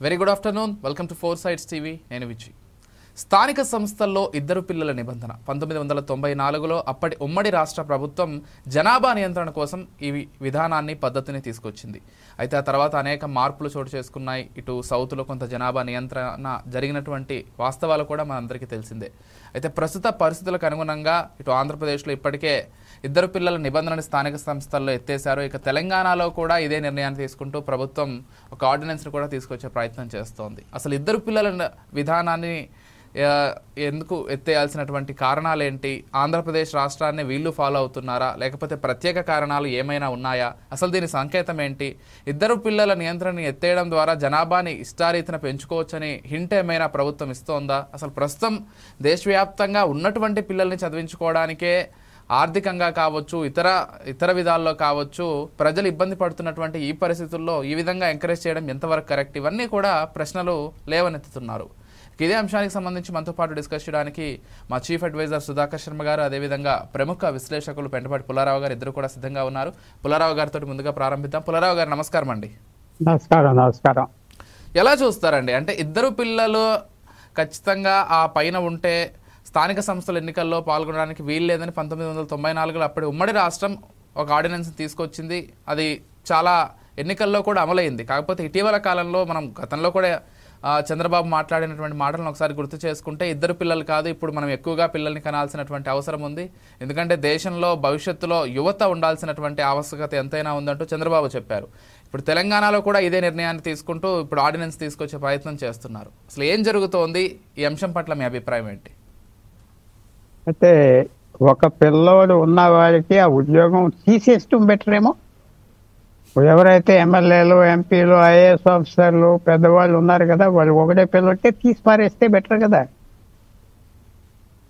Very good afternoon. Welcome to four sides TV. నేను విజయ్. స్థానిక సంస్థల్లో ఇద్దరు పిల్లల నిబంధన 1994లో అప్పటి ఉమ్మడి రాష్ట్ర ప్రభుత్వం జనాభా నియంత్రణ కోసం ఈ విధానాన్ని పద్ధతిని తీసుకొచ్చింది. అయితే ఆ తర్వాత అనేక మార్పులు చోటు చేసుకున్నాయి. ఇటు సౌత్లో కొంత జనాభా నియంత్రణ జరిగినటువంటి వాస్తవాలు కూడా మనందరికీ తెలిసిందే. అయితే ప్రస్తుత పరిస్థితులకు అనుగుణంగా ఇటు ఆంధ్రప్రదేశ్లో ఇప్పటికే ఇద్దరు పిల్లల నిబంధనని స్థానిక సంస్థల్లో ఎత్తేశారు. ఇక తెలంగాణలో కూడా ఇదే నిర్ణయాన్ని తీసుకుంటూ ప్రభుత్వం ఒక ఆర్డినెన్స్ని కూడా తీసుకొచ్చే ప్రయత్నం చేస్తోంది. అసలు ఇద్దరు పిల్లల విధానాన్ని ఎందుకు ఎత్తేయాల్సినటువంటి కారణాలు ఏంటి? ఆంధ్రప్రదేశ్ రాష్ట్రాన్ని వీళ్ళు ఫాలో అవుతున్నారా, లేకపోతే ప్రత్యేక కారణాలు ఏమైనా ఉన్నాయా? అసలు దీని సంకేతం ఏంటి? ఇద్దరు పిల్లల నియంత్రణని ఎత్తేయడం ద్వారా జనాభాని ఇష్టారీతిన పెంచుకోవచ్చని హింట్ ఏమైనా ప్రభుత్వం ఇస్తోందా? అసలు ప్రస్తుతం దేశవ్యాప్తంగా ఉన్నటువంటి పిల్లల్ని చదివించుకోవడానికే ఆర్థికంగా కావచ్చు, ఇతర విధాల్లో కావచ్చు, ప్రజలు ఇబ్బంది పడుతున్నటువంటి ఈ పరిస్థితుల్లో ఈ విధంగా ఎంకరేజ్ చేయడం ఎంతవరకు కరెక్ట్? ఇవన్నీ కూడా ప్రశ్నలు లేవనెత్తుతున్నారు. ఇదే అంశానికి సంబంధించి మనతో పాటు డిస్కస్ చేయడానికి మా చీఫ్ అడ్వైజర్ సుధాకర్ శర్మ గారు, అదేవిధంగా ప్రముఖ విశ్లేషకులు పెంటపాటి పుల్లారావు గారు ఇద్దరు కూడా సిద్ధంగా ఉన్నారు. పుల్లారావు గారితో ముందుగా ప్రారంభిద్దాం. పుల్లారావు గారు నమస్కారం అండి. నమస్కారం. ఎలా చూస్తారండి? అంటే ఇద్దరు పిల్లలు ఖచ్చితంగా ఆ పైన ఉంటే స్థానిక సంస్థల ఎన్నికల్లో పాల్గొనడానికి వీలు లేదని 1994లో అప్పటి ఉమ్మడి రాష్ట్రం ఒక ఆర్డినెన్స్ తీసుకొచ్చింది. అది చాలా ఎన్నికల్లో కూడా అమలైంది. కాకపోతే ఇటీవల కాలంలో మనం గతంలో కూడా చంద్రబాబు మాట్లాడినటువంటి మాటలను ఒకసారి గుర్తు చేసుకుంటే ఇద్దరు పిల్లలు కాదు, ఇప్పుడు మనం ఎక్కువగా పిల్లల్ని కనాల్సినటువంటి అవసరం ఉంది. ఎందుకంటే దేశంలో భవిష్యత్తులో యువత ఉండాల్సినటువంటి ఆవశ్యకత ఎంతైనా ఉందంటూ చంద్రబాబు చెప్పారు. ఇప్పుడు తెలంగాణలో కూడా ఇదే నిర్ణయాన్ని తీసుకుంటూ ఇప్పుడు ఆర్డినెన్స్ తీసుకొచ్చే ప్రయత్నం చేస్తున్నారు. అసలు ఏం జరుగుతోంది? ఈ అంశం పట్ల మీ అభిప్రాయం ఏంటి? అయితే ఒక పిల్లోడు ఉన్నవాడికి ఆ ఉద్యోగం తీసేస్తూ బెటర్ ఏమో. ఎవరైతే ఎమ్మెల్యేలు, ఎంపీలు, ఐఏఎస్ ఆఫీసర్లు, పెద్దవాళ్ళు ఉన్నారు కదా, వాళ్ళు ఒకటే పిల్లొట్టే తీసి పారేస్తే బెటర్ కదా.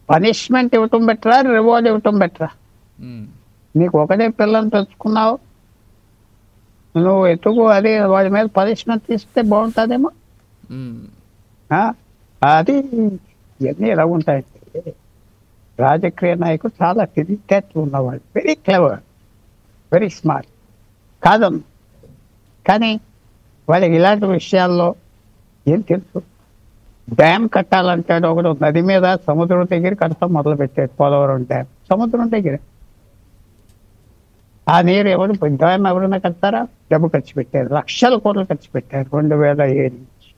పనిష్మెంట్ ఇవ్వటం బెటరా, రివార్డ్ ఇవ్వటం బెటరా? నీకు ఒకటే పిల్లని తెచ్చుకున్నావు, నువ్వు ఎత్తుకు అది వాడి మీద పనిష్మెంట్ తీస్తే బాగుంటుందేమో. అది ఇవన్నీ ఎలా ఉంటాయంటే, రాజకీయ నాయకులు చాలా తెలివితేటలు ఉన్నవాళ్ళు, వెరీ క్లెవర్, వెరీ స్మార్ట్ కాదమ్మ. కానీ వాళ్ళకి ఇలాంటి విషయాల్లో ఏం తెలుసు? డ్యామ్ కట్టాలంటాడు ఒకడు, నది మీద సముద్రం దగ్గర కడతాం మొదలుపెట్టాడు. పోలవరం డ్యామ్ సముద్రం దగ్గర. ఆ నీరు ఎవరు డ్యామ్ ఎవరైనా కడతారా? డబ్బు ఖర్చు పెట్టారు, లక్షల కోట్లు ఖర్చు పెట్టారు. 2007 నుంచి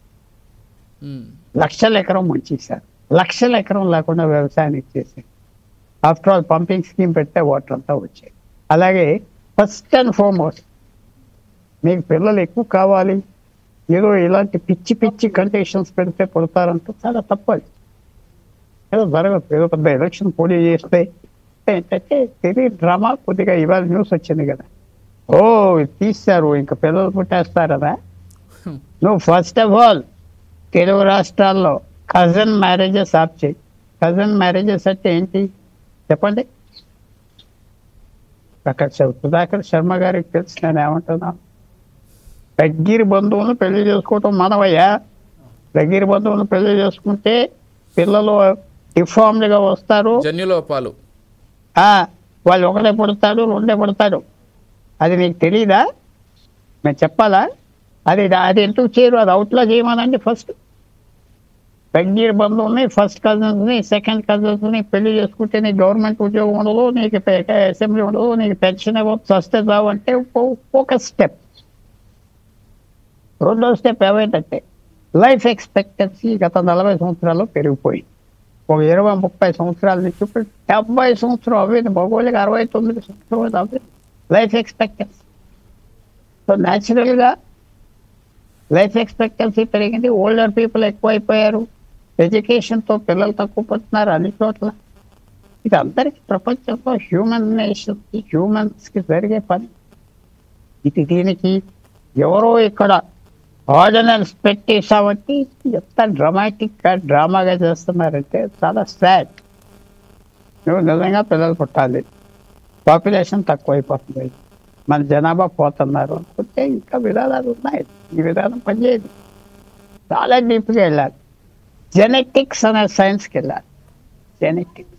లక్షల ఎకరం ముంచేశారు. లక్షల ఎకరం లేకుండా వ్యవసాయాన్ని ఇచ్చేసారు. ఆఫ్టర్ ఆల్ పంపింగ్ స్కీమ్ పెడితే వాటర్ అంతా వచ్చాయి. అలాగే ఫస్ట్ అండ్ ఫార్మోస్ట్ మీకు పిల్లలు ఎక్కువ కావాలి, ఏదో ఇలాంటి పిచ్చి పిచ్చి కండిషన్స్ పెడితే పుడతారంటే చాలా తప్పది. ఏదో జరగదు. ఏదో పెద్ద ఎలక్షన్ పోటీ చేస్తే ఏంటంటే తెలియదు డ్రామా. కొద్దిగా ఇవాళ న్యూస్ వచ్చింది కదా, ఓ తీస్తారు ఇంకా పిల్లలు పుట్టేస్తారదా. నువ్వు ఫస్ట్ ఆఫ్ ఆల్ తెలుగు రాష్ట్రాల్లో కజన్ మ్యారేజెస్ ఆప్ చేయి. కజన్ మ్యారేజెస్ అంటే ఏంటి చెప్పండి? అక్కడ సుధాకర్ శర్మ గారికి తెలుసు నేను ఏమంటున్నాను. దగ్గర బంధువులను పెళ్లి చేసుకోవటం మనవయ్యా. దగ్గర బంధువులను పెళ్లి చేసుకుంటే పిల్లలు డిఫార్మ్డ్గా వస్తారు, జన్యులోపాలు. వాళ్ళు ఒకటే పుడతాడు, రెండే పుడతాడు. అది నీకు తెలీదా? నేను చెప్పాలా? అది ఎందుకు చేయరు? అది అవుట్లా చేయమనండి. ఫస్ట్ దగ్గర బంధువుల్ని, ఫస్ట్ కజిన్స్ని, సెకండ్ కజిన్స్ని పెళ్లి చేసుకుంటే నీకు గవర్నమెంట్ ఉద్యోగం ఉండదు, నీకు అసెంబ్లీ ఉండదు, నీకు పెన్షన్ ఇవ్వచ్చు, వస్తే బాగుంటే ఒక స్టెప్. రెండో స్టెప్ ఏమైందంటే లైఫ్ ఎక్స్పెక్టెన్సీ గత 40 సంవత్సరాల్లో పెరిగిపోయింది. ఒక 20-30 సంవత్సరాల నుంచి ఇప్పుడు 70 సంవత్సరం అవ్వేది. మగవాళ్ళకి 69 సంవత్సరాలు అవ్వేది లైఫ్ ఎక్స్పెక్టెన్సీ. సో న్యాచురల్గా లైఫ్ ఎక్స్పెక్టెన్సీ పెరిగింది. ఓల్డర్ పీపుల్ ఎక్కువైపోయారు. ఎడ్యుకేషన్తో పిల్లలు తక్కువ పడుతున్నారు అన్ని చోట్ల. ఇది అందరికీ ప్రపంచంలో హ్యూమన్స్కి జరిగే పని ఇది. దీనికి ఎవరో ఇక్కడ ఆర్డినెన్స్ పెట్టేసామంటే ఎంత డ్రామాటిక్గా డ్రామాగా చేస్తున్నారంటే చాలా సాడ్. నువ్వు నిజంగా పిల్లలు పుట్టాలి, పాపులేషన్ తక్కువైపోతుంది, మన జనాభా పోతున్నారు అనుకుంటే ఇంకా విధానాలు ఉన్నాయి. ఈ విధానం పనిచేయదు. చాలా డీప్గా వెళ్ళాలి. జెనెటిక్స్ అనే సైన్స్కి వెళ్ళాలి. జెనెటిక్స్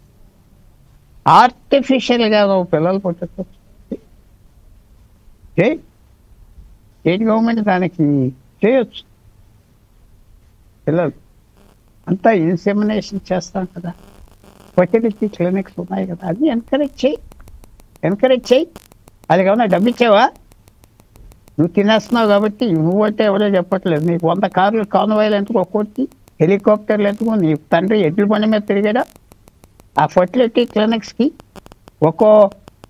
ఆర్టిఫిషియల్గా నువ్వు పిల్లలు పుట్టచ్చు. స్టేట్ గవర్నమెంట్ దానికి చేయొచ్చు. పిల్లలు అంతా ఇన్సెమినేషన్ చేస్తాం కదా, ఫర్టిలిటీ క్లినిక్స్ ఉన్నాయి కదా, అది ఎంకరేజ్ చేయి. అది కావున డబ్బు ఇచ్చావా? నువ్వు తినేస్తున్నావు కాబట్టి నువ్వంటే ఎవరో చెప్పట్లేదు. నీకు 100 కార్లు కాన్వాయ్లు ఎందుకు, ఒక్కొక్కటి హెలికాప్టర్లు ఎందుకు? నీ తండ్రి ఎడ్ల బండి మీద తిరిగాడా? ఆ ఫర్టిలిటీ క్లినిక్స్కి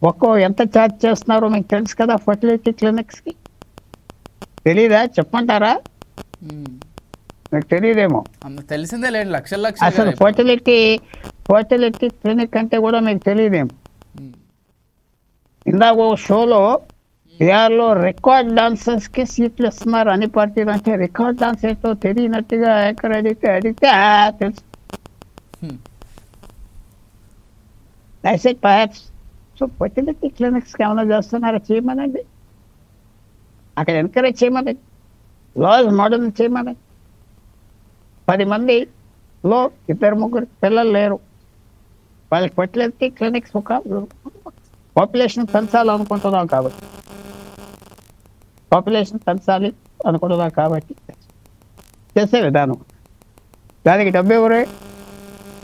ఒక్కో ఎంత ఛార్జ్ చేస్తున్నారో మీకు తెలుసు కదా. ఫర్టిలిటీ క్లినిక్స్కి తెలీదా? చెప్పమంటారా? మీకు తెలియదేమో. తెలిసిందే లేదు, లక్షల అసలు ఫర్టిలిటీ క్లినిక్ అంటే కూడా మీకు తెలియదేమో. ఇందాక ఒక షోలో బీహార్లో రికార్డ్ డాన్సర్స్కి సీట్లు ఇస్తున్నారు అన్ని పార్టీలు. అంటే రికార్డ్ డాన్స్ ఏంటో తెలియనట్టుగా ఎక్కడ అడిగితే తెలుసు. పర్హాప్స్. సో ఫర్టిలిటీ క్లినిక్స్కి ఏమైనా చేస్తున్నారా? చేయమనండి. అక్కడ ఎంకరేజ్ చేయమనండి. లాస్ మోడల్ చేయమనండి. 10 మందిలో 2-3 పిల్లలు లేరు, వాళ్ళకి ఫర్టిలిటీ క్లినిక్స్ ఒక పాపులేషన్ పెంచాలనుకుంటున్నాం కాబట్టి చేసే విధానం. దానికి డబ్బు ఎవరే?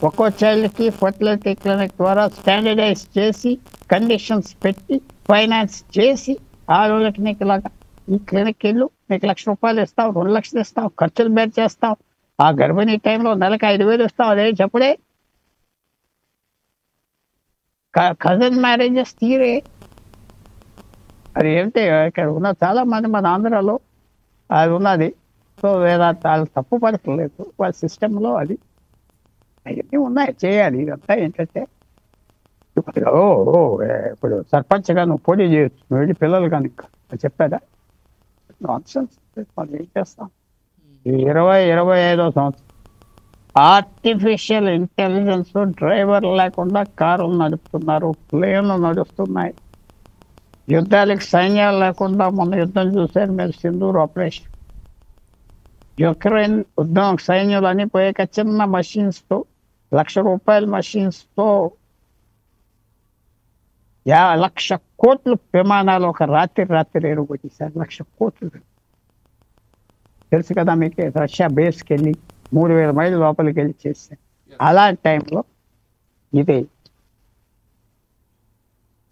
ఒక్కో చైల్డ్కి ఫర్టిలిటీ క్లినిక్ ద్వారా స్టాండర్డైజ్ చేసి, కండిషన్స్ పెట్టి, ఫైనాన్స్ చేసి, ఆ రోజులకి నీకు ఇలాగా ఈ క్లినిక్ వెళ్ళు, నీకు ₹1,00,000 ఇస్తాం, 2 లక్షలు ఇస్తాం, ఖర్చులు బేర్ చేస్తాం, ఆ గర్భిణీ టైంలో నెలకు 5,000 ఇస్తాం. అదే చెప్పుడే. కజన్ మ్యారేజెస్ తీరే. అది ఏంటి, ఇక్కడ ఉన్న చాలా మంది మన ఆంధ్రాలో అది ఉన్నది. సో వాళ్ళు తప్పు పడట్లేదు, వాళ్ళ సిస్టంలో అది అవన్నీ ఉన్నాయి, చేయాలి. ఇదంతా ఏంటంటే ఇప్పుడు సర్పంచ్గా నువ్వు పోటీ చేయొచ్చు, నువ్వు వెళ్ళి పిల్లలు కానీ చెప్పాదా? నాన్సెన్స్. మనం ఏం చేస్తాం? 20-25వ సంవత్సరం ఆర్టిఫిషియల్ ఇంటెలిజెన్స్, డ్రైవర్ లేకుండా కారులు నడుపుతున్నారు, ప్లేన్లు నడుస్తున్నాయి, యుద్ధాలకు సైన్యాలు లేకుండా మొన్న యుద్ధం చూశారు మీరు, సింధూర్ ఆపరేషన్. యుక్రెయిన్ యుద్ధం సైన్యాలు అని పోయాక చిన్న మషిన్స్తో ₹1,00,000 మషిన్స్తో 1,00,000 కోట్లు విమానాలు ఒక రాత్రి ఎరుగొట్టేశారు. 1,00,000 కోట్లు తెలుసు కదా మీకు. రష్యా బేస్కి వెళ్ళి 3,000 మైళ్ళ లోపలికి వెళ్ళి చేశారు. అలాంటి టైంలో ఇది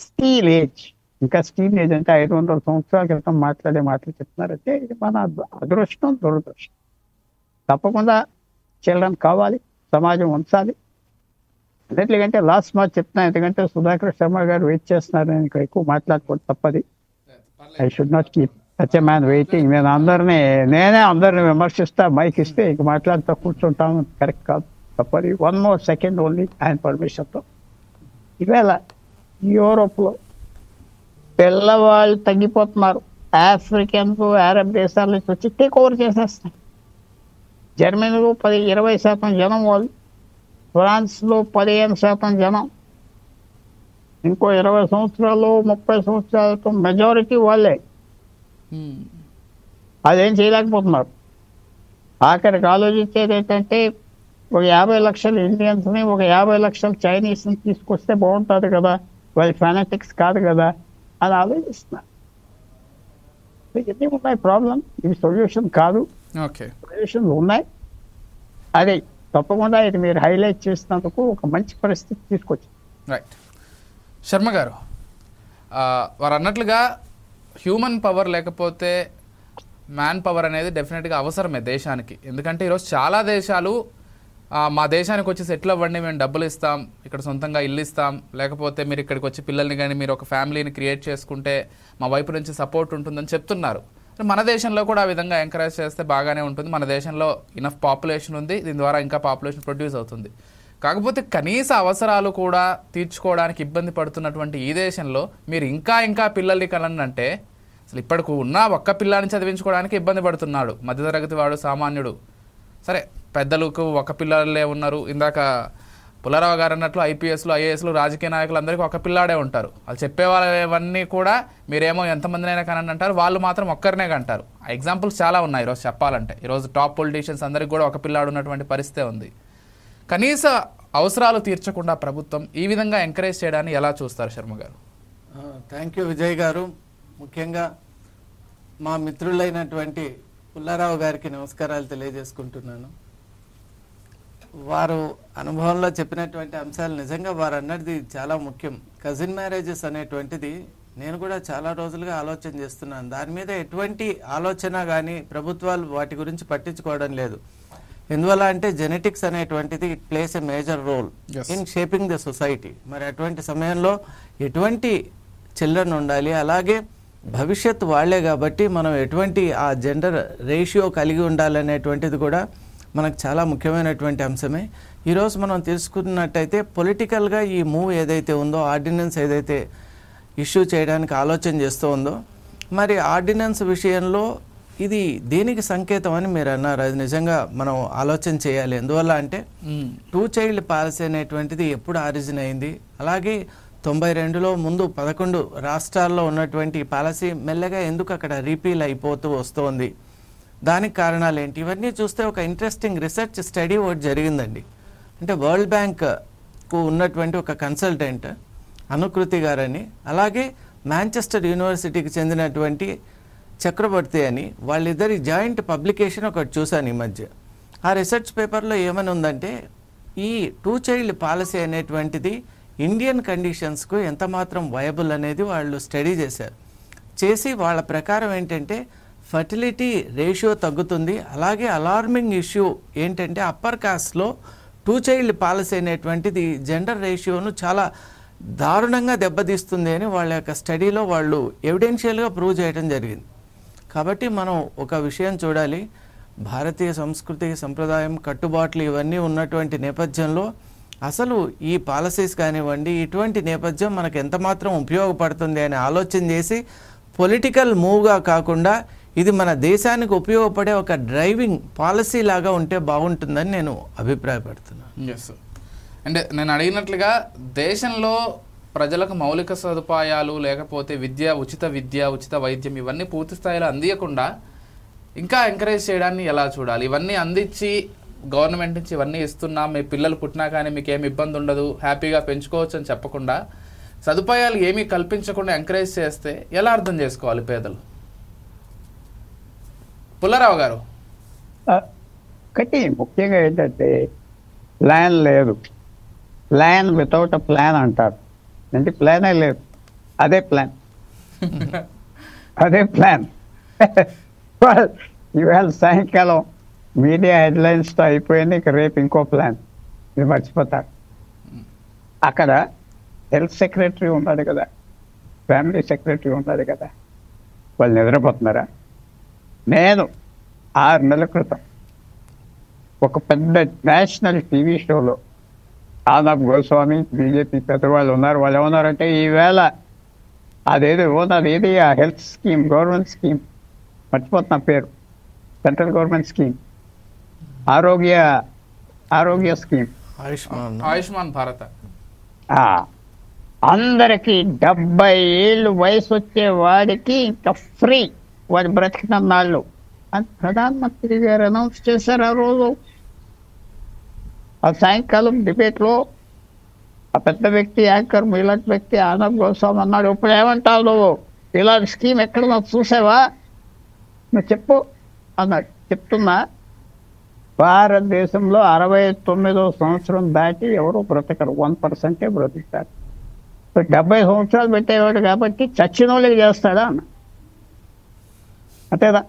స్టీల్ ఏజ్. ఇంకా స్టీల్ ఏజ్ అంటే 500 సంవత్సరాల క్రితం మాట్లాడే మాటలు చెప్తున్నారంటే ఇది మన అదృష్టం, దురదృష్టం. తప్పకుండా చిల్డ్రన్ కావాలి, సమాజం ఉంచాలి. అన్నిటికంటే లాస్ట్ మాట చెప్తున్నాను, ఎందుకంటే సుధాకర్ శర్మ గారు వెయిట్ చేస్తున్నారు. నేను ఇంకా ఎక్కువ మాట్లాడుకోవడం తప్పది. I should not keep such a man waiting. నేనే అందరిని విమర్శిస్తా, మైక్ ఇస్తే ఇంక మాట్లాడుతూ కూర్చుంటాను. కరెక్ట్ కాదు, తప్పది. 1 more second ఓన్లీ ఆయన పర్మిషన్తో. ఈవేళ యూరోప్లో పిల్లవాళ్ళు తగ్గిపోతున్నారు. ఆఫ్రికన్స్, అరబ్ దేశాల నుంచి వచ్చి టేక్ ఓవర్ చేసేస్తారు. జర్మనీలో 20% జనం వాళ్ళు, ఫ్రాన్స్లో 15% జనం, ఇంకో 20 సంవత్సరాలు 30 సంవత్సరాలతో మెజారిటీ వాళ్ళే. అదేం చేయలేకపోతున్నారు. ఆఖరికి ఆలోచించేది ఏంటంటే ఒక 50 లక్షల ఇండియన్స్ని, ఒక 50 లక్షల చైనీస్ని తీసుకొస్తే బాగుంటుంది కదా, వాళ్ళ ఫెనటిక్స్ కాదు కదా అని ఆలోచిస్తున్నారు. ఇవన్నీ ఉన్నాయి ప్రాబ్లం. ఇవి సొల్యూషన్ కాదు, సొల్యూషన్లు ఉన్నాయి. అదే తప్పకుండా ఇది మీరు హైలైట్ చేసినందుకు ఒక మంచి పరిస్థితి తీసుకొచ్చింది. రైట్. శర్మ గారు, వారు అన్నట్లుగా హ్యూమన్ పవర్ లేకపోతే మ్యాన్ పవర్ అనేది డెఫినెట్గా అవసరమే దేశానికి. ఎందుకంటే ఈరోజు చాలా దేశాలు మా దేశానికి వచ్చి సెటిల్ అవ్వండి, మేము డబ్బులు ఇస్తాం, ఇక్కడ సొంతంగా ఇల్లు ఇస్తాం, లేకపోతే మీరు ఇక్కడికి వచ్చి పిల్లల్ని కానీ మీరు ఒక ఫ్యామిలీని క్రియేట్ చేసుకుంటే మా వైపు నుంచి సపోర్ట్ ఉంటుందని చెప్తున్నారు. మన దేశంలో కూడా ఆ విధంగా ఎంకరేజ్ చేస్తే బాగానే ఉంటుంది. మన దేశంలో ఇనఫ్ పాపులేషన్ ఉంది, దీని ద్వారా ఇంకా పాపులేషన్ ప్రొడ్యూస్ అవుతుంది. కాకపోతే కనీస అవసరాలు కూడా తీర్చుకోవడానికి ఇబ్బంది పడుతున్నటువంటి ఈ దేశంలో మీరు ఇంకా పిల్లల్ని కనంటే అసలు ఇప్పటికి ఉన్న ఒక్క పిల్లాన్ని చదివించుకోవడానికి ఇబ్బంది పడుతున్నాడు మధ్యతరగతి వాడు, సామాన్యుడు. సరే, పెద్దలకు ఒక పిల్లలే ఉన్నారు. ఇందాక పుల్లారావు గారు అన్నట్లు ఐపీఎస్లు, ఐఏఎస్లు, రాజకీయ నాయకులు అందరికీ ఒక పిల్లాడే ఉంటారు. వాళ్ళు చెప్పేవాళ్ళవన్నీ కూడా మీరేమో ఎంతమందినైనా కనండి అంటారు, వాళ్ళు మాత్రం ఒక్కరినే కంటారు. ఆ ఎగ్జాంపుల్స్ చాలా ఉన్నాయి ఈరోజు చెప్పాలంటే. ఈరోజు టాప్ పొలిటీషియన్స్ అందరికీ కూడా ఒక పిల్లాడు ఉన్నటువంటి పరిస్థితే ఉంది. కనీస అవసరాలు తీర్చకుండా ప్రభుత్వం ఈ విధంగా ఎంకరేజ్ చేయడాన్ని ఎలా చూస్తారు శర్మ గారు? థ్యాంక్ యూ విజయ్ గారు. ముఖ్యంగా మా మిత్రులైనటువంటి పుల్లారావు గారికి నమస్కారాలు తెలియజేసుకుంటున్నాను. వారు అనుభవంలో చెప్పినటువంటి అంశాలు నిజంగా వారు అన్నది చాలా ముఖ్యం. కజిన్ మ్యారేజెస్ అనేటువంటిది నేను కూడా చాలా రోజులుగా ఆలోచన చేస్తున్నాను. దాని మీద ఎటువంటి ఆలోచన కానీ ప్రభుత్వాలు వాటి గురించి పట్టించుకోవడం లేదు. ఎందువల్ల అంటే జెనెటిక్స్ అనేటువంటిది it plays a major role in shaping the society. మరి అటువంటి సమయంలో ఎటువంటి చిల్డ్రన్ ఉండాలి, అలాగే భవిష్యత్తు వాళ్లే కాబట్టి మనం ఎటువంటి ఆ జెండర్ రేషియో కలిగి ఉండాలనేటువంటిది కూడా మనకు చాలా ముఖ్యమైనటువంటి అంశమే. ఈరోజు మనం తెలుసుకున్నట్టయితే పొలిటికల్గా ఈ మూవ్ ఏదైతే ఉందో, ఆర్డినెన్స్ ఏదైతే ఇష్యూ చేయడానికి ఆలోచన చేస్తూ ఉందో, మరి ఆర్డినెన్స్ విషయంలో ఇది దేనికి సంకేతం అని మీరు అన్నారు. అది నిజంగా మనం ఆలోచన చేయాలి. ఎందువల్ల అంటే 2 చైల్డ్ పాలసీ అనేటువంటిది ఎప్పుడు ఆరిజిన్ అయింది, అలాగే 92లో ముందు 11 రాష్ట్రాల్లో ఉన్నటువంటి పాలసీ మెల్లగా ఎందుకు అక్కడ రీపీల్ అయిపోతూ వస్తోంది, దానికి కారణాలు ఏంటి, ఇవన్నీ చూస్తే ఒక ఇంట్రెస్టింగ్ రిసెర్చ్ స్టడీ ఒకటి జరిగిందండి. అంటే వరల్డ్ బ్యాంక్కు ఉన్నటువంటి ఒక కన్సల్టెంట్ అనుకృతి గారని, అలాగే మాంచెస్టర్ యూనివర్సిటీకి చెందినటువంటి చక్రవర్తి అని, వాళ్ళిద్దరి జాయింట్ పబ్లికేషన్ ఒకటి చూశాను ఈ మధ్య. ఆ రిసెర్చ్ పేపర్లో ఏమని ఉందంటే, ఈ 2 చైల్డ్ పాలసీ అనేటువంటిది ఇండియన్ కండిషన్స్కు ఎంత మాత్రం వయబుల్ అనేది వాళ్ళు స్టడీ చేసి వాళ్ళ ప్రకారం ఏంటంటే ఫర్టిలిటీ రేషియో తగ్గుతుంది. అలాగే అలార్మింగ్ ఇష్యూ ఏంటంటే అప్పర్ కాస్ట్లో 2 చైల్డ్ పాలసీ అనేటువంటిది జెండర్ రేషియోను చాలా దారుణంగా దెబ్బతీస్తుంది అని వాళ్ళ యొక్క స్టడీలో వాళ్ళు ఎవిడెన్షియల్గా ప్రూవ్ చేయడం జరిగింది. కాబట్టి మనం ఒక విషయం చూడాలి, భారతీయ సంస్కృతి సంప్రదాయం కట్టుబాట్లు ఇవన్నీ ఉన్నటువంటి నేపథ్యంలో అసలు ఈ పాలసీస్ కానివ్వండి, ఇటువంటి నేపథ్యం మనకు ఎంత మాత్రం ఉపయోగపడుతుంది అని ఆలోచన చేసి పొలిటికల్ మూవ్గా కాకుండా ఇది మన దేశానికి ఉపయోగపడే ఒక డ్రైవింగ్ పాలసీ లాగా ఉంటే బాగుంటుందని నేను అభిప్రాయపడుతున్నాను. ఎస్, అంటే నేను అడిగినట్లుగా దేశంలో ప్రజలకు మౌలిక సదుపాయాలు లేకపోతే ఉచిత విద్య, ఉచిత వైద్యం ఇవన్నీ పూర్తి స్థాయిలో అందియకుండా ఇంకా ఎంకరేజ్ చేయడాన్ని ఎలా చూడాలి? ఇవన్నీ అందించి గవర్నమెంట్ నుంచి ఇవన్నీ ఇస్తున్నాం, మీ పిల్లలు పుట్టినా కానీ మీకు ఏమి ఇబ్బంది ఉండదు, హ్యాపీగా పెంచుకోవచ్చు అని చెప్పకుండా సదుపాయాలు ఏమీ కల్పించకుండా ఎంకరేజ్ చేస్తే ఎలా అర్థం చేసుకోవాలి పేదలు? పుల్లారావు గారు, ఒకటి ముఖ్యంగా ఏంటంటే ప్లాన్ లేదు. ప్లాన్ వితౌట్ అ ప్లాన్ అంటారు. అంటే ప్లానే లేదు, అదే ప్లాన్ అదే ప్లాన్. ఇవాళ సాయంకాలం మీడియా హెడ్లైన్స్తో అయిపోయింది, ఇక రేపు ఇంకో ప్లాన్, ఇది మర్చిపోతారు. అక్కడ హెల్త్ సెక్రటరీ ఉన్నాడు కదా, ఫ్యామిలీ సెక్రటరీ ఉన్నాడు కదా, వాళ్ళు నిద్రపోతున్నారా? నేను 6 నెలల క్రితం ఒక పెద్ద నేషనల్ టీవీ షోలో ఆనబ్ గోస్వామి బీజేపీ పెద్దవాళ్ళు ఉన్నారు. వాళ్ళు ఏమన్నారంటే ఈవేళ అదేదో ఏది ఆ హెల్త్ స్కీమ్, గవర్నమెంట్ స్కీమ్, మర్చిపోతున్నా పేరు, సెంట్రల్ గవర్నమెంట్ స్కీమ్, ఆరోగ్య స్కీమ్, ఆయుష్మాన్ భారత్, అందరికి 70 ఏళ్ళు వయసు వచ్చే వాడికి ఇంకా ఫ్రీ, వాడి బ్రతికినన్నాళ్ళు అని ప్రధానమంత్రి గారు అనౌన్స్ చేశారు ఆ రోజు. ఆ సాయంకాలం డిబేట్లో ఆ పెద్ద వ్యక్తి, యాంకర్, ఇలాంటి వ్యక్తి ఆనబ్ గోస్వామి అన్నాడు, ఇప్పుడు ఏమంటావు నువ్వు, ఇలాంటి స్కీమ్ ఎక్కడ చూసావా, నువ్వు చెప్పు అన్నాడు. చెప్తున్నా, భారతదేశంలో 69వ సంవత్సరం దాటి ఎవరు బ్రతకరు, 1% బ్రతుకుతారు. 70 సంవత్సరాలు పెట్టేవాడు కాబట్టి చచ్చిన వాళ్ళకి చేస్తాడా అన్న, అంతేదా?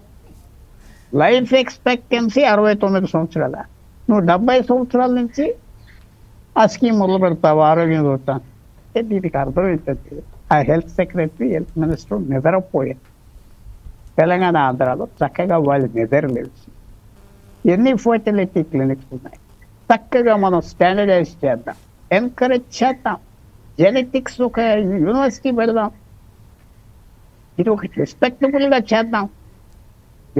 లైఫ్ ఎక్స్పెక్టెన్సీ 69 సంవత్సరాల, నువ్వు 70 సంవత్సరాల నుంచి ఆ స్కీమ్ మొదలు పెడతావు, ఆరోగ్యం చూస్తాను అంటే దీనికి అర్థం ఏంటంటే ఆ హెల్త్ సెక్రటరీ, హెల్త్ మినిస్టర్ నిద్రపోయారు. తెలంగాణ, ఆంధ్రాలో చక్కగా వాళ్ళు నిద్రలేవు. ఎన్ని ఫర్టిలిటీ క్లినిక్స్ ఉన్నాయి, చక్కగా మనం స్టాండర్డైజ్ చేద్దాం, ఎంకరేజ్ చేద్దాం, జెనెటిక్స్ ఒక యూనివర్సిటీ పెడదాం, ఇది ఒక రెస్పెక్టబుల్గా చేద్దాం.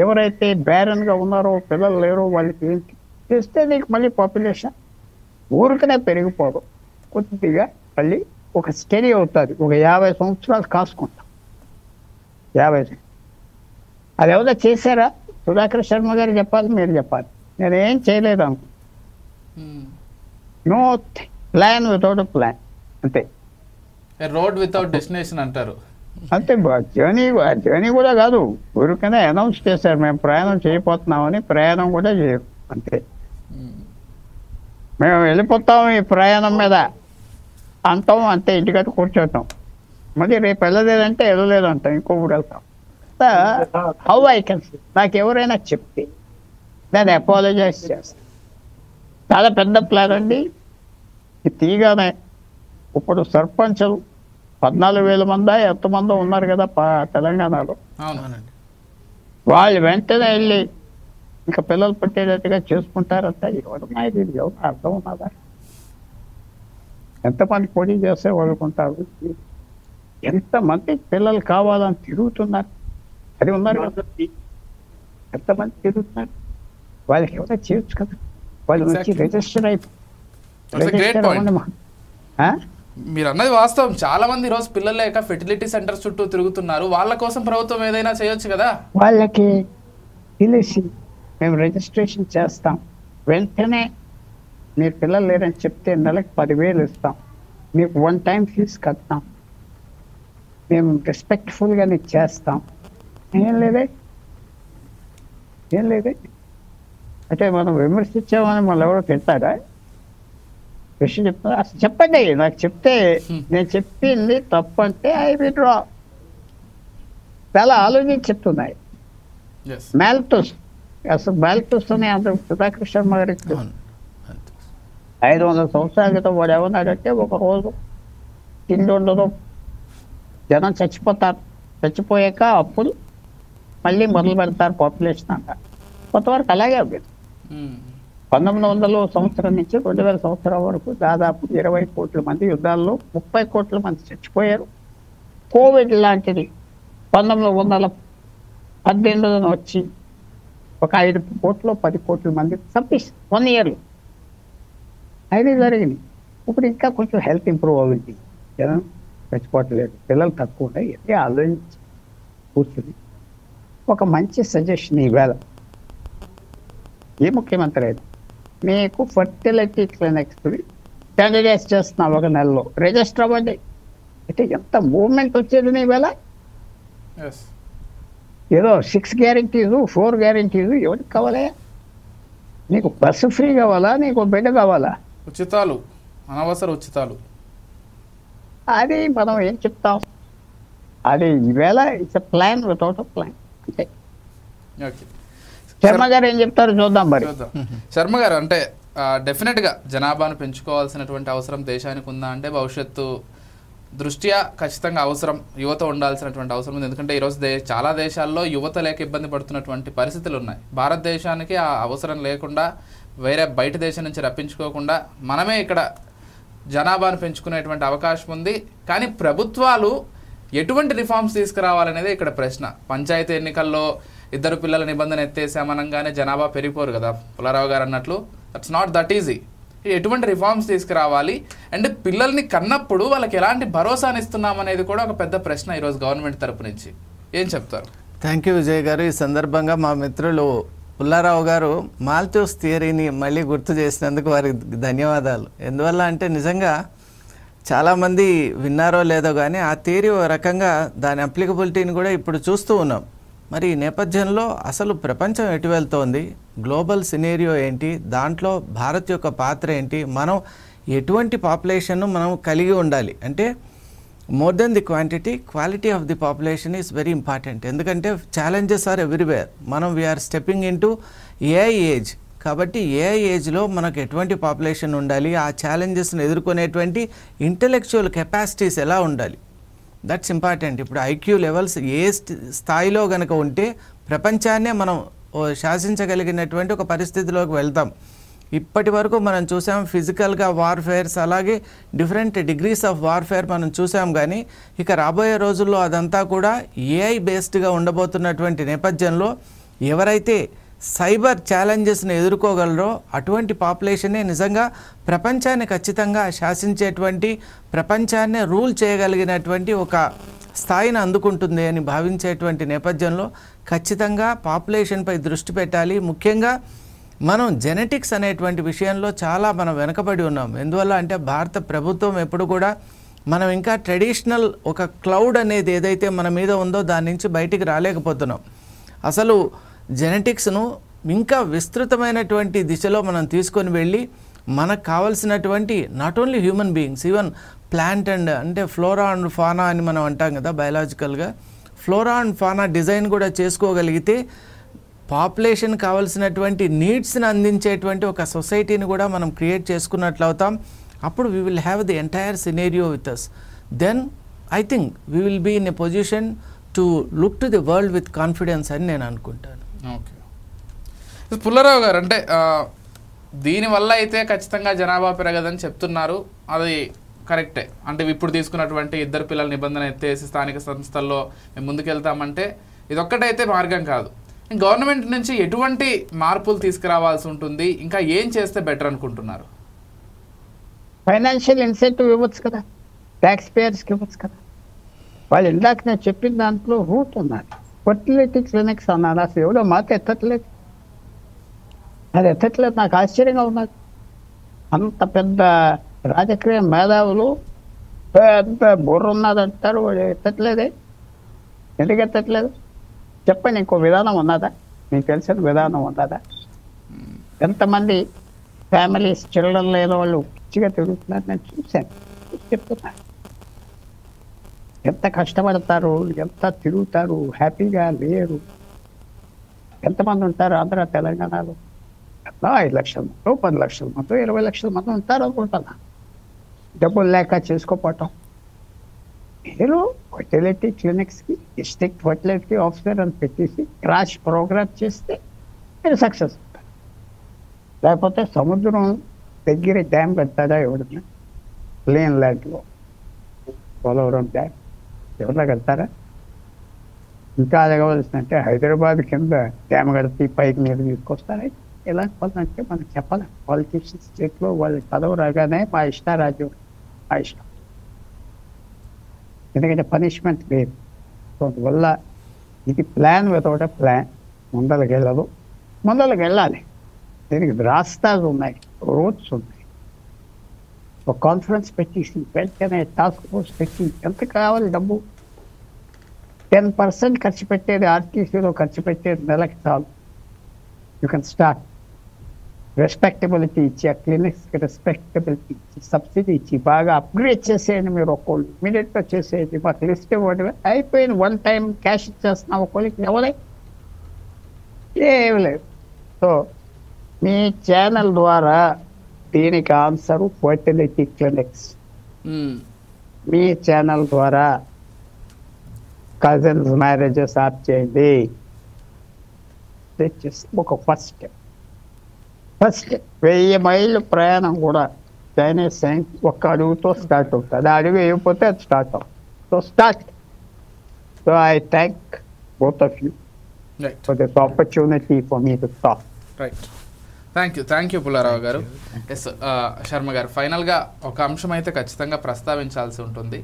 ఎవరైతే బ్యారన్గా ఉన్నారో, పిల్లలు లేరో వాళ్ళకి ఏంటి చేస్తే నీకు మళ్ళీ పాపులేషన్ ఊరికనే పెరిగిపోదు, కొద్దిగా మళ్ళీ ఒక స్టడీ అవుతుంది. ఒక 50 సంవత్సరాలు కాసుకుంటాం, 50. అది ఎవరో చేశారా? సుధాకర్ శర్మ గారు చెప్పాలి, మీరు చెప్పాలి. నేనేం చేయలేదు అనుకో, నో ప్లాన్ వితౌట్ ప్లాన్, అంతే. రోడ్ వితౌట్ డెస్టినేషన్ అంటారు, అంతే. జర్నీ కూడా కాదు, ఊరికనే అనౌన్స్ చేశారు మేము ప్రయాణం చేయబోతున్నామని, ప్రయాణం కూడా చేయరు, అంతే. మేము వెళ్ళిపోతాం ఈ ప్రయాణం మీద అంటాం, అంతే ఇంటికట్టు కూర్చోతాం. మళ్ళీ రేపు వెళ్ళలేదంటే వెళ్ళలేదంటాం, ఇంకో ఊరు వెళ్తాం. హౌ ఐ కెన్ నాకు ఎవరైనా చెప్తే నేను అపాలజైజ్ చేస్తాను. చాలా పెద్ద ప్లాన్ అండి. తీగానే ఇప్పుడు సర్పంచులు 14,000 మంది ఎంతమందో ఉన్నారు కదా తెలంగాణలో. అవునండి. వాళ్ళు వెంటనే వెళ్ళి ఇంకా పిల్లలు పుట్టేటట్టుగా చేసుకుంటారంట. ఎవరన్నా ఇది ఎవరు అర్థం ఉన్నదా? ఎంతమంది పోటీ చేస్తే వాళ్ళకుంటారు, ఎంతమంది పిల్లలు కావాలని తిరుగుతున్నారు. అది ఉన్నారు కదా, ఎంతమంది తిరుగుతున్నారు. వాళ్ళకి ఎవరైనా చేయొచ్చు కదా. వాళ్ళు వచ్చి రిజిస్టర్ మీరు అన్నది వాస్తవం. చాలా మంది ఈరోజు పిల్లలు లేక ఫెర్టిలిటీ సెంటర్ చుట్టూ తిరుగుతున్నారు. వాళ్ళ కోసం ప్రభుత్వం ఏదైనా చేయొచ్చు కదా. వాళ్ళకి తెలిసి మేము రిజిస్ట్రేషన్ చేస్తాం, వెంటనే మీరు పిల్లలు లేరని చెప్తే నెలకు 10,000 ఇస్తాం, మీకు 1 టైం ఫీజు కడతాం, మేము రెస్పెక్ట్ఫుల్గానే చేస్తాం. ఏం లేదే అంటే మనం విమర్శించామని మళ్ళీ ఎవరో తింటారా? విషయం చెప్తారా? అసలు చెప్పండి. నాకు చెప్తే నేను చెప్పింది తప్పంటే ఐ విత్డ్రా. చాలా ఆలోచించి చెప్తున్నాయి. మ్యాల్టోస్, అసలు మ్యాల్టోస్ అని అందరూ సుధాకర్ శర్మ గారికి 500 సంవత్సరాల క్రితం వాడు ఏమన్నాడంటే, ఒక రోజు తిండి ఉండదు, జనం చచ్చిపోతారు, చచ్చిపోయాక అప్పుడు మళ్ళీ మొదలు పెడతారు పాపులేషన్ అంట. కొంతవరకు అలాగే ఉంది. 1900 సంవత్సరం నుంచి 2000 సంవత్సరం వరకు దాదాపు 20 కోట్ల మంది యుద్ధాల్లో 30 కోట్ల మంది చచ్చిపోయారు. కోవిడ్ లాంటిది 1918 వచ్చి ఒక 5 కోట్లు 10 కోట్ల మంది చంపేసి 1 ఇయర్లో అది జరిగింది. ఇప్పుడు ఇంకా కొంచెం హెల్త్ ఇంప్రూవ్ అవుతుంది, జనం చచ్చిపోవట్లేదు, పిల్లలు తక్కువ ఉన్నాయి. ఇది ఆలోచించి కూర్చుని ఒక మంచి సజెషన్ ఈవేళ ఏ ముఖ్యమంత్రి అయినా, మీకు ఫర్టిలిటీ క్లినిక్స్ క్యాండిడేట్స్ చేస్తున్నాం, 1 నెలలో రిజిస్టర్ అవ్వండి. అయితే ఎంత మూవ్మెంట్ వచ్చేది ఈవేళ. ఏదో 6 గ్యారెంటీలు 4 గ్యారెంటీలు ఎవరికి కావాలా? నీకు బస్సు ఫ్రీ కావాలా, నీకు బిడ్డ కావాలా? ఉచితాలు, అనవసర ఉచితాలు. అది మనం ఏం చెప్తాం? అది ఈవేళ it's a plan without a plan. అంతే. శర్మ గారు ఏం చెప్తారు చూద్దాం. మరి శర్మ గారు, అంటే డెఫినెట్గా జనాభాను పెంచుకోవాల్సినటువంటి అవసరం దేశానికి ఉందా అంటే భవిష్యత్తు దృష్ట్యా ఖచ్చితంగా అవసరం, యువత ఉండాల్సినటువంటి అవసరం ఉంది. ఎందుకంటే ఈరోజు చాలా దేశాల్లో యువత లేక ఇబ్బంది పడుతున్నటువంటి పరిస్థితులు ఉన్నాయి. భారతదేశానికి ఆ అవసరం లేకుండా వేరే బయట దేశం నుంచి రప్పించుకోకుండా మనమే ఇక్కడ జనాభాను పెంచుకునేటువంటి అవకాశం ఉంది. కానీ ప్రభుత్వాలు ఎటువంటి రిఫార్మ్స్ తీసుకురావాలనేది ఇక్కడ ప్రశ్న. పంచాయతీ ఎన్నికల్లో 2 పిల్లల నిబంధన ఎత్తేసామనగానే జనాభా పెరిగిపోరు కదా పుల్లారావు గారు అన్నట్లు. That's not that easy. ఎటువంటి రిఫార్మ్స్ తీసుకురావాలి అండ్ పిల్లల్ని కన్నప్పుడు వాళ్ళకి ఎలాంటి భరోసాని ఇస్తున్నాం అనేది కూడా ఒక పెద్ద ప్రశ్న ఈరోజు గవర్నమెంట్ తరపు నుంచి. ఏం చెప్తారు? థ్యాంక్ యూ విజయ్ గారు. ఈ సందర్భంగా మా మిత్రులు పుల్లారావు గారు మాల్థూస్ థియరీని మళ్ళీ గుర్తు చేసినందుకు వారికి ధన్యవాదాలు. ఎందువల్ల అంటే నిజంగా చాలామంది విన్నారో లేదో కానీ ఆ థియరీ ఒక రకంగా దాని అప్లికబిలిటీని కూడా ఇప్పుడు చూస్తూ ఉన్నాం. మరి ఈ నేపథ్యంలో అసలు ప్రపంచం ఎటు వెళ్తోంది, గ్లోబల్ సినేరియో ఏంటి, దాంట్లో భారత్ యొక్క పాత్ర ఏంటి, మనం ఎటువంటి పాపులేషన్ను మనం కలిగి ఉండాలి అంటే more than the quantity, quality of the population is very important. ఎందుకంటే ఛాలెంజెస్ ఆర్ ఎవ్రీవేర్. మనం we're stepping into AI age. కాబట్టి ఏఐ ఏజ్లో మనకు ఎటువంటి పాపులేషన్ ఉండాలి, ఆ ఛాలెంజెస్ని ఎదుర్కొనేటువంటి ఇంటెలెక్చువల్ కెపాసిటీస్ ఎలా ఉండాలి, దట్స్ ఇంపార్టెంట్. ఇప్పుడు ఐక్యూ లెవెల్స్ ఏ స్థాయిలో కనుక ఉంటే ప్రపంచాన్నే మనం శాసించగలిగినటువంటి ఒక పరిస్థితిలోకి వెళ్తాం. ఇప్పటి వరకు మనం చూసాం ఫిజికల్గా వార్ఫేర్స్, అలాగే డిఫరెంట్ డిగ్రీస్ ఆఫ్ వార్ఫేర్ మనం చూసాం. కానీ ఇక రాబోయే రోజుల్లో అదంతా కూడా ఏఐ బేస్డ్గా ఉండబోతున్నటువంటి నేపథ్యంలో ఎవరైతే సైబర్ ఛాలెంజెస్ని ఎదుర్కోగలరో అటువంటి పాపులేషనే నిజంగా ప్రపంచాన్ని ఖచ్చితంగా శాసించేటువంటి, ప్రపంచాన్నే రూల్ చేయగలిగినటువంటి ఒక స్థాయిని అందుకుంటుంది అని భావించేటువంటి నేపథ్యంలో ఖచ్చితంగా పాపులేషన్పై దృష్టి పెట్టాలి. ముఖ్యంగా మనం జెనెటిక్స్ అనేటువంటి విషయంలో చాలా మనం వెనకబడి ఉన్నాం. ఎందువల్ల అంటే భారత ప్రభుత్వం ఎప్పుడు కూడా మనం ఇంకా ట్రెడిషనల్ ఒక క్లౌడ్ అనేది ఏదైతే మన మీద ఉందో దాని నుంచి బయటికి రాలేకపోతున్నాం. అసలు జెనెటిక్స్ను ఇంకా విస్తృతమైనటువంటి దిశలో మనం తీసుకొని వెళ్ళి మనకు కావాల్సినటువంటి not only human beings, even plant and అంటే ఫ్లోరా అండ్ ఫానా అని మనం అంటాం కదా బయలాజికల్గా, ఫ్లోరా అండ్ ఫానా డిజైన్ కూడా చేసుకోగలిగితే పాపులేషన్ కావాల్సినటువంటి నీడ్స్ని అందించేటువంటి ఒక సొసైటీని కూడా మనం క్రియేట్ చేసుకున్నట్లు అవుతాం. అప్పుడు we will have the entire scenario with us. Then I think we will be in a position to look to the world with confidence అని నేను అనుకుంటాను. ఓకే, పుల్లారావు గారు, అంటే దీనివల్ల అయితే ఖచ్చితంగా జనాభా పెరగదని చెప్తున్నారు, అది కరెక్టే. అంటే ఇప్పుడు తీసుకున్నటువంటి 2 పిల్లల నిబంధన ఎత్తేసి స్థానిక సంస్థల్లో మేము ముందుకెళ్తామంటే ఇదొక్కటైతే మార్గం కాదు. గవర్నమెంట్ నుంచి ఎటువంటి మార్పులు తీసుకురావాల్సి ఉంటుంది, ఇంకా ఏం చేస్తే బెటర్ అనుకుంటున్నారు? ఫైనాన్షియల్ ఇన్సెంటివ్ ఇవ్వచ్చు కదా, ట్యాక్స్ పేయర్స్కి ఇవ్వచ్చు కదా. వాళ్ళు ఇందాక నేను చెప్పిన దాంట్లో రూట్ ఉన్నది. ఫర్టిలిటీ క్లినిక్స్ అన్నారు, అసలు ఎవడో మాట ఎత్తట్లేదు. అది ఎత్తట్లేదు, నాకు ఆశ్చర్యంగా ఉన్నది. అంత పెద్ద రాజకీయ మేధావులు పెద్ద బుర్ర ఉన్నదంటారు, వాడు ఎత్తట్లేదే. ఎందుకు ఎత్తట్లేదు చెప్పండి. ఇంకో విధానం ఉన్నదా? మీకు తెలిసిన విధానం ఉన్నదా? ఎంతమంది ఫ్యామిలీస్ చిల్డ్రన్ లేని వాళ్ళు పిచ్చిగా తిరుగుతున్నారు, నేను చూశాను, చెప్తున్నారు. ఎంత కష్టపడతారు, ఎంత తిరుగుతారు, హ్యాపీగా లేరు. ఎంతమంది ఉంటారు ఆంధ్ర తెలంగాణలో? 5 లక్షల మంది, 10 లక్షల మంది, 20 లక్షల మంది ఉంటారు అనుకుంటున్నా. డబ్బులు లేక చేసుకోపోవటం. మీరు ఫర్టిలిటీ క్లినిక్స్కి డిస్ట్రిక్ట్ ఫర్టిలిటీ ఆఫీసర్ అని పెట్టేసి క్రాష్ ప్రోగ్రామ్ చేస్తే మీరు సక్సెస్ అవుతారు. లేకపోతే సముద్రం దగ్గర డ్యామ్ కడతాడా ఎవడన్నా? ప్లేన్ ల్యాండ్లో పోలవరం డ్యామ్ ఎవరన్నా కడతారా? ఇంకా అడగవలసిందంటే హైదరాబాద్ కింద డ్యామ్ కడితే పైకి నీరు తీసుకొస్తారా? ఎలా అంటే మనకు చెప్పాలి. పాలిటిషియన్స్ స్టేట్లో వాళ్ళు పదవి రాగానే మా ఇష్టారాజ్యం, మా ఇష్టం. ఎందుకంటే పనిష్మెంట్ లేదు. సో అందువల్ల ఇది ప్లాన్ వితౌట్ ప్లాన్ ముందరికి వెళ్ళదు. ముందరికి వెళ్ళాలి. దీనికి రాస్తాలు ఉన్నాయి, రూట్స్ ఉన్నాయి. ఒక కాన్ఫరెన్స్ పెట్టేసి వెంటనే టాస్క్ ఫోర్స్ పెట్టి ఎంత కావాలి డబ్బు? 10% ఖర్చు పెట్టేది ఆర్టీసీలో ఖర్చు పెట్టేది నెలకి చాలు. You can start. రెస్పెక్టబిలిటీ ఇచ్చి, ఆ క్లినిక్స్కి రెస్పెక్టబిలిటీ ఇచ్చి, సబ్సిడీ ఇచ్చి బాగా అప్గ్రేడ్ చేసేయండి. మీరు ఒక్కళ్ళు ఇమీడియట్గా చేసేయండి. మాకు లిస్ట్ ఇవ్వండి. అయిపోయింది, 1 టైం క్యాష్ ఇచ్చేస్తున్నాం ఒక్కళ్ళకి. ఎవరై ఏమి లేదు. సో మీ ఛానల్ ద్వారా దీనికి ఆన్సరు ఫర్టిలిటీ క్లినిక్స్. మీ ఛానల్ ద్వారా కజిన్స్ మ్యారేజెస్ ఆప్ చేయండి. ఒక ఫస్ట్ 1000 మైళ్ళు ప్రయాణం కూడా చైనీస్ సైన్స్ ఒక్క అడుగుతో స్టార్ట్ అవుతుంది. ఆ అడుగు అయిపోతే అది స్టార్ట్ అవుతుంది. So start. So I thank both of you for this opportunity for me to talk. Right, thank you Pullarao గారు. ఎస్ శర్మ గారు, ఫైనల్గా ఒక అంశం అయితే ఖచ్చితంగా ప్రస్తావించాల్సి ఉంటుంది.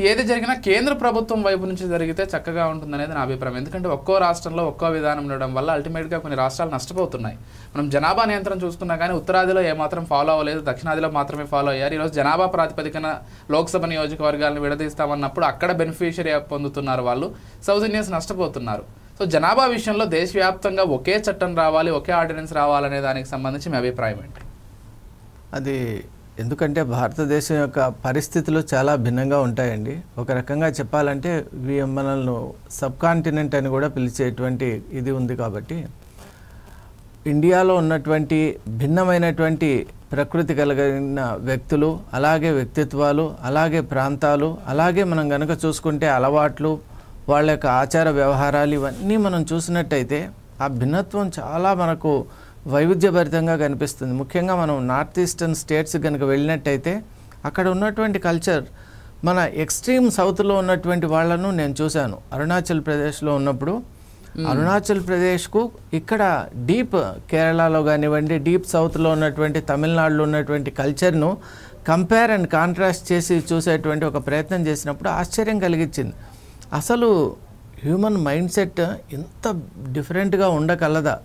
ఏది జరిగినా కేంద్ర ప్రభుత్వం వైపు నుంచి జరిగితే చక్కగా ఉంటుందనేది నా అభిప్రాయం. ఎందుకంటే ఒక్కో రాష్ట్రంలో ఒక్కో విధానం ఉండడం వల్ల అల్టిమేట్గా కొన్ని రాష్ట్రాలు నష్టపోతున్నాయి. మనం జనాభా నియంత్రణ చూసుకున్నా కానీ ఉత్తరాదిలో ఏమాత్రం ఫాలో అవ్వలేదు, దక్షిణాదిలో మాత్రమే ఫాలో అయ్యారు. ఈరోజు జనాభా ప్రాతిపదికన లోక్సభ నియోజకవర్గాలను విడదీస్తామన్నప్పుడు అక్కడ బెనిఫిషియరీ పొందుతున్నారు వాళ్ళు, సౌత్ ఇండియన్స్ నష్టపోతున్నారు. సో జనాభా విషయంలో దేశవ్యాప్తంగా ఒకే చట్టం రావాలి, ఒకే ఆర్డినెన్స్ రావాలనే దానికి సంబంధించి మీ అభిప్రాయం ఏంటి? అది ఎందుకంటే భారతదేశం యొక్క పరిస్థితులు చాలా భిన్నంగా ఉంటాయండి. ఒక రకంగా చెప్పాలంటే మనల్ని సబ్ కాంటినెంట్ అని కూడా పిలిచేటువంటి ఇది ఉంది. కాబట్టి ఇండియాలో ఉన్నటువంటి భిన్నమైనటువంటి ప్రకృతి కలిగిన వ్యక్తులు, అలాగే వ్యక్తిత్వాలు, అలాగే ప్రాంతాలు, అలాగే మనం కనుక చూసుకుంటే అలవాట్లు, వాళ్ళ యొక్క ఆచార వ్యవహారాలు, ఇవన్నీ మనం చూసినట్టయితే ఆ భిన్నత్వం చాలా మనకు వైవిధ్యభరితంగా కనిపిస్తుంది. ముఖ్యంగా మనం నార్త్ ఈస్టర్న్ స్టేట్స్ కనుక వెళ్ళినట్టయితే అక్కడ ఉన్నటువంటి కల్చర్ మన ఎక్స్ట్రీమ్ సౌత్లో ఉన్నటువంటి వాళ్ళను నేను చూశాను. అరుణాచల్ ప్రదేశ్లో ఉన్నప్పుడు అరుణాచల్ ప్రదేశ్కు ఇక్కడ డీప్ కేరళలో కానివ్వండి, డీప్ సౌత్లో ఉన్నటువంటి తమిళనాడులో ఉన్నటువంటి కల్చర్ను కంపేర్ అండ్ కాంట్రాస్ట్ చేసి చూసేటువంటి ఒక ప్రయత్నం చేసినప్పుడు ఆశ్చర్యం కలిగించింది. అసలు హ్యూమన్ మైండ్ సెట్ ఎంత డిఫరెంట్గా ఉండగలదా?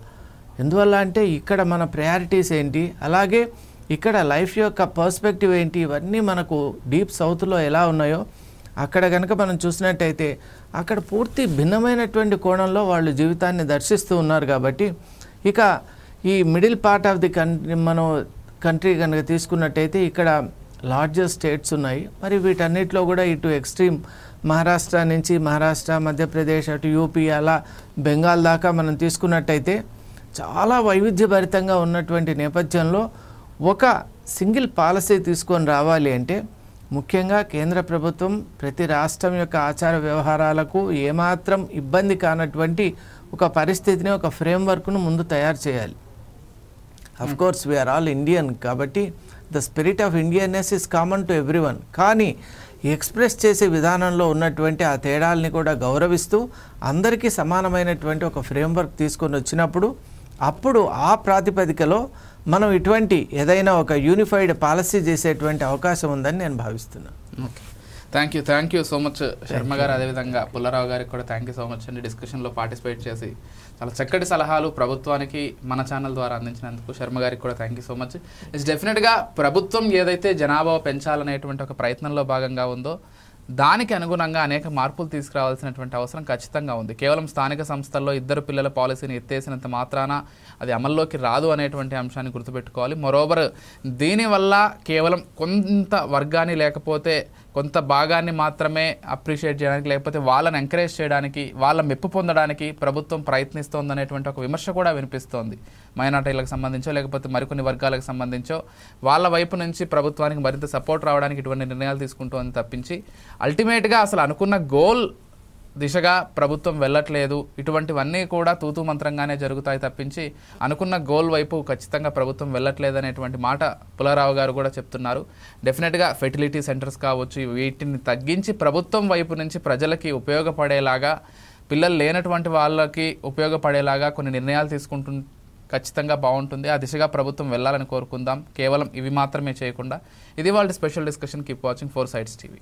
ఎందువల్ల అంటే ఇక్కడ మన ప్రయారిటీస్ ఏంటి, అలాగే ఇక్కడ లైఫ్ యొక్క పర్స్పెక్టివ్ ఏంటి, ఇవన్నీ మనకు డీప్ సౌత్లో ఎలా ఉన్నాయో అక్కడ కనుక మనం చూసినట్టయితే అక్కడ పూర్తి భిన్నమైనటువంటి కోణంలో వాళ్ళు జీవితాన్ని దర్శిస్తూ ఉన్నారు. కాబట్టి ఇక ఈ middle part of the country మనం కంట్రీ కనుక తీసుకున్నట్టయితే ఇక్కడ లార్జెస్ట్ స్టేట్స్ ఉన్నాయి. మరి వీటన్నిటిలో కూడా ఇటు ఎక్స్ట్రీమ్ మహారాష్ట్ర నుంచి మధ్యప్రదేశ్, అటు యూపీ, అలా బెంగాల్ దాకా మనం తీసుకున్నట్టయితే చాలా వైవిధ్యభరితంగా ఉన్నటువంటి నేపథ్యంలో ఒక సింగిల్ పాలసీ తీసుకొని రావాలి అంటే ముఖ్యంగా కేంద్ర ప్రభుత్వం ప్రతి రాష్ట్రం యొక్క ఆచార వ్యవహారాలకు ఏమాత్రం ఇబ్బంది కానటువంటి ఒక పరిస్థితిని, ఒక ఫ్రేమ్వర్క్ను ముందు తయారు చేయాలి. Of course we are all Indian కాబట్టి the spirit of Indianness is common to everyone. కానీ ఎక్స్ప్రెస్ చేసే విధానంలో ఉన్నటువంటి ఆ తేడాలని కూడా గౌరవిస్తూ అందరికీ సమానమైనటువంటి ఒక ఫ్రేమ్వర్క్ తీసుకొని వచ్చినప్పుడు అప్పుడు ఆ ప్రాతిపదికలో మనం ఇటువంటి ఏదైనా ఒక యూనిఫైడ్ పాలసీ చేసేటువంటి అవకాశం ఉందని నేను భావిస్తున్నాను. Okay, thank you so much Sharma గారు. అదేవిధంగా పుల్లారావు గారికి కూడా థ్యాంక్ యూ సో మచ్ అండి. డిస్కషన్లో పార్టిసిపేట్ చేసి చాలా చక్కటి సలహాలు ప్రభుత్వానికి మన ఛానల్ ద్వారా అందించినందుకు శర్మ గారికి కూడా thank you so much. It's డెఫినెట్గా ప్రభుత్వం ఏదైతే జనాభా పెంచాలనేటువంటి ఒక ప్రయత్నంలో భాగంగా ఉందో దానికి అనుగుణంగా అనేక మార్పులు తీసుకురావాల్సినటువంటి అవసరం ఖచ్చితంగా ఉంది. కేవలం స్థానిక సంస్థల్లో 2 పిల్లల పాలసీని ఎత్తేసినంత మాత్రాన అది అమల్లోకి రాదు అనేటువంటి అంశాన్ని గుర్తుపెట్టుకోవాలి. మరోవర్ దీనివల్ల కేవలం కొంత వర్గాన్ని లేకపోతే కొంత భాగాన్ని మాత్రమే అప్రిషియేట్ చేయడానికి, లేకపోతే వాళ్ళని ఎంకరేజ్ చేయడానికి, వాళ్ళ మెప్పు పొందడానికి ప్రభుత్వం ప్రయత్నిస్తోంది అనేటువంటి ఒక విమర్శ కూడా వినిపిస్తోంది. మైనార్టీలకు సంబంధించో లేకపోతే మరికొన్ని వర్గాలకు సంబంధించో వాళ్ళ వైపు నుంచి ప్రభుత్వానికి మరింత సపోర్ట్ రావడానికి ఇటువంటి నిర్ణయాలు తీసుకుంటోంది తప్పించి అల్టిమేట్గా అసలు అనుకున్న గోల్ దిశగా ప్రభుత్వం వెళ్ళట్లేదు. ఇటువంటివన్నీ కూడా తూతూ మంత్రంగానే జరుగుతాయి తప్పించి అనుకున్న గోల్ వైపు ఖచ్చితంగా ప్రభుత్వం వెళ్ళట్లేదు అనేటువంటి మాట పుల్లారావు గారు కూడా చెప్తున్నారు. డెఫినెట్గా ఫెర్టిలిటీ సెంటర్స్ కావచ్చు, వీటిని తగ్గించి ప్రభుత్వం వైపు నుంచి ప్రజలకి ఉపయోగపడేలాగా, పిల్లలు లేనటువంటి వాళ్ళకి ఉపయోగపడేలాగా కొన్ని నిర్ణయాలు తీసుకుంటూ ఖచ్చితంగా బాగుంటుంది. ఆ దిశగా ప్రభుత్వం వెళ్ళాలని కోరుకుందాం. కేవలం ఇవి మాత్రమే చేయకుండా. ఇది వాళ్ళ special discussion. Keep watching 4 Sides TV.